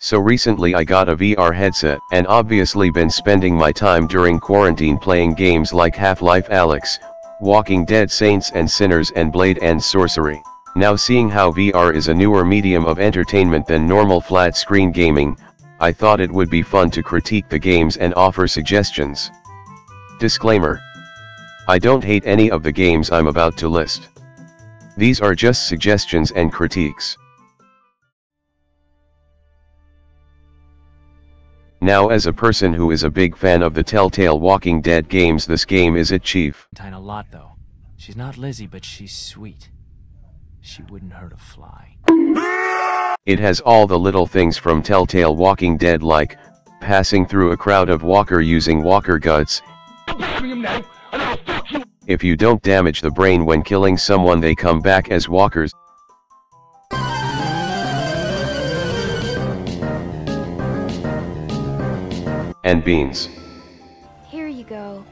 So recently I got a VR headset and obviously been spending my time during quarantine playing games like Half-Life Alyx, Walking Dead Saints and Sinners and Blade and Sorcery. Now seeing how VR is a newer medium of entertainment than normal flat screen gaming, I thought it would be fun to critique the games and offer suggestions. Disclaimer: I don't hate any of the games I'm about to list. These are just suggestions and critiques. Now, as a person who is a big fan of the Telltale Walking Dead games, this game is it, Chief. A lot though. She's not Lizzie, but she's sweet. She wouldn't hurt a fly. It has all the little things from Telltale Walking Dead, like passing through a crowd of walker using walker guts. If you don't damage the brain when killing someone, they come back as walkers. And beans. Here you go.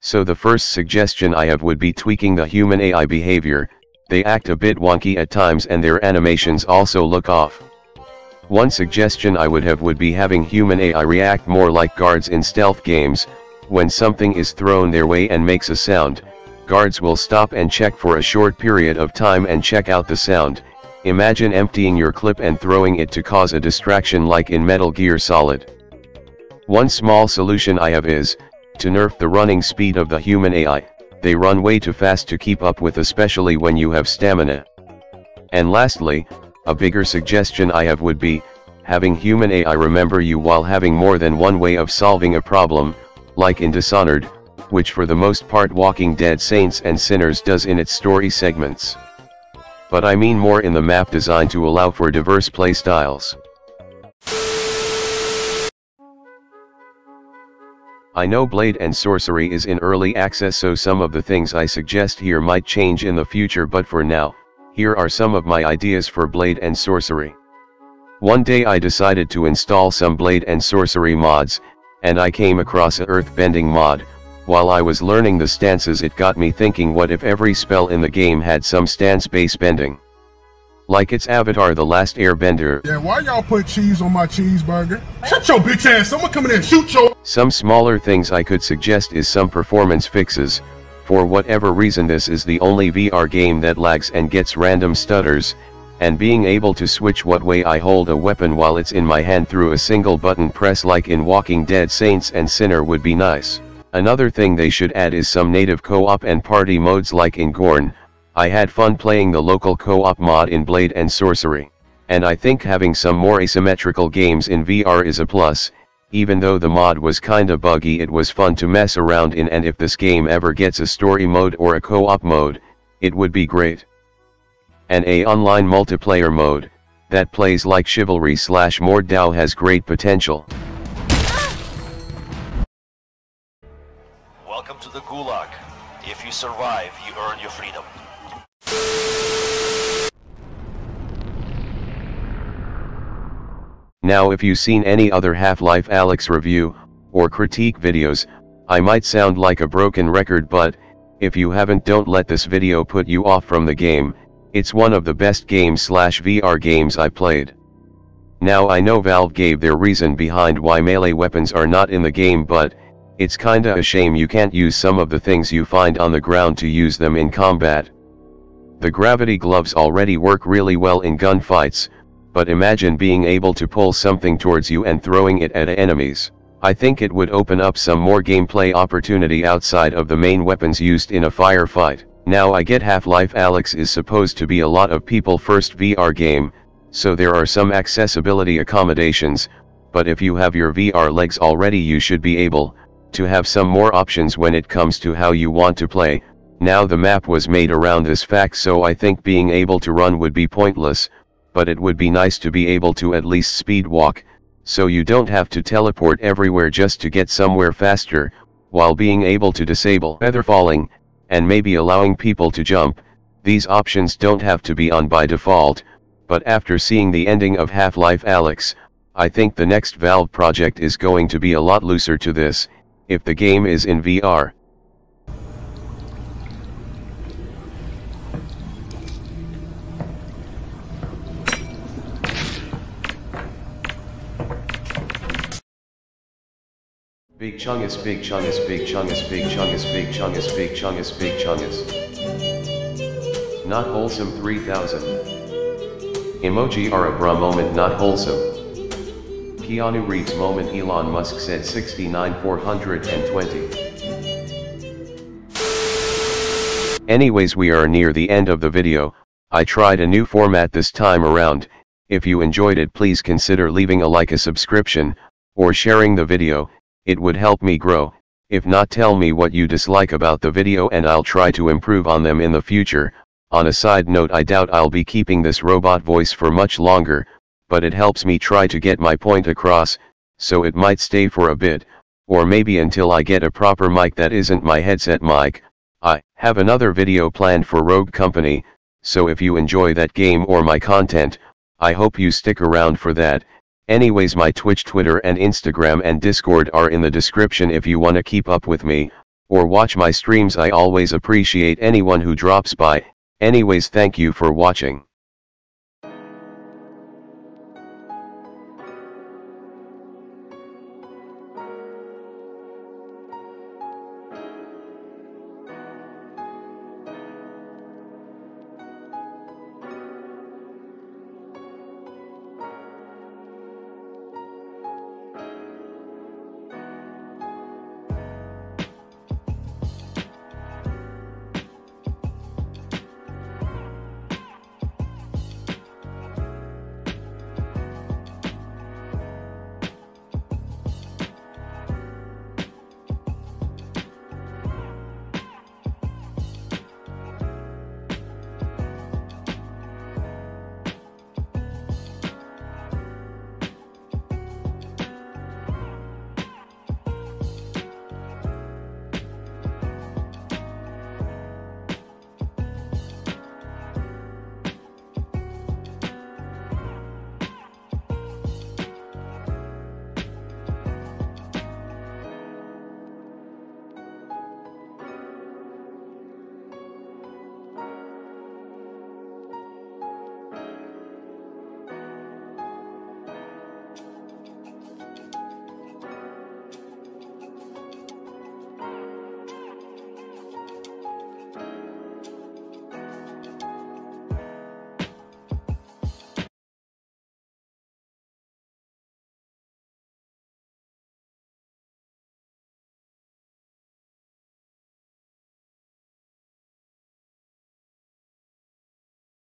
So the first suggestion I have would be tweaking the human AI behavior. They act a bit wonky at times and their animations also look off. One suggestion I would have would be having human AI react more like guards in stealth games. When something is thrown their way and makes a sound, guards will stop and check for a short period of time and check out the sound. Imagine emptying your clip and throwing it to cause a distraction like in Metal Gear Solid. One small solution I have is to nerf the running speed of the human AI. They run way too fast to keep up with, especially when you have stamina. And lastly, a bigger suggestion I have would be having human AI remember you while having more than one way of solving a problem, like in Dishonored, which for the most part Walking Dead Saints and Sinners does in its story segments. But I mean more in the map design to allow for diverse playstyles. I know Blade and Sorcery is in early access, so some of the things I suggest here might change in the future, but for now, here are some of my ideas for Blade and Sorcery. One day I decided to install some Blade and Sorcery mods, and I came across a earthbending mod. While I was learning the stances, it got me thinking, what if every spell in the game had some stance-based bending? Like its avatar, The Last Airbender. Yeah, why y'all put cheese on my cheeseburger? Shut your bitch ass, someone come in and shoot your... Some smaller things I could suggest is some performance fixes. For whatever reason this is the only VR game that lags and gets random stutters, and being able to switch what way I hold a weapon while it's in my hand through a single button press like in Walking Dead Saints and Sinner would be nice. Another thing they should add is some native co-op and party modes like in Gorn. I had fun playing the local co-op mod in Blade and Sorcery. And I think having some more asymmetrical games in VR is a plus. Even though the mod was kinda buggy, it was fun to mess around in, and if this game ever gets a story mode or a co-op mode, it would be great. And a online multiplayer mode that plays like Chivalry/Mordau has great potential. Welcome to the Gulag. If you survive, you earn your freedom. Now, if you've seen any other Half-Life Alyx review or critique videos, I might sound like a broken record, but if you haven't, don't let this video put you off from the game. It's one of the best games/VR games I played. Now I know Valve gave their reason behind why melee weapons are not in the game, but it's kinda a shame you can't use some of the things you find on the ground to use them in combat. The gravity gloves already work really well in gunfights, but imagine being able to pull something towards you and throwing it at enemies. I think it would open up some more gameplay opportunity outside of the main weapons used in a firefight. Now I get Half-Life Alyx is supposed to be a lot of people first VR game, so there are some accessibility accommodations, but if you have your VR legs already, you should be able to have some more options when it comes to how you want to play. Now the map was made around this fact, so I think being able to run would be pointless, but it would be nice to be able to at least speed walk, so you don't have to teleport everywhere just to get somewhere faster, while being able to disable feather falling, and maybe allowing people to jump. These options don't have to be on by default, but after seeing the ending of Half-Life Alyx, I think the next Valve project is going to be a lot looser to this, if the game is in VR. Big chungus, big chungus, big chungus, big chungus, big chungus, big chungus, big chungus. Not wholesome 3000. Emoji are a bra moment, not wholesome. Keanu Reeves moment, Elon Musk said 69,420. Anyways, we are near the end of the video. I tried a new format this time around. If you enjoyed it, please consider leaving a like, a subscription, or sharing the video. It would help me grow. If not, tell me what you dislike about the video and I'll try to improve on them in the future. On a side note, I doubt I'll be keeping this robot voice for much longer, but it helps me try to get my point across, so it might stay for a bit, or maybe until I get a proper mic that isn't my headset mic. I have another video planned for Rogue Company, so if you enjoy that game or my content, I hope you stick around for that. Anyways, my Twitch, Twitter and Instagram and Discord are in the description if you want to keep up with me, or watch my streams. I always appreciate anyone who drops by. Anyways, thank you for watching.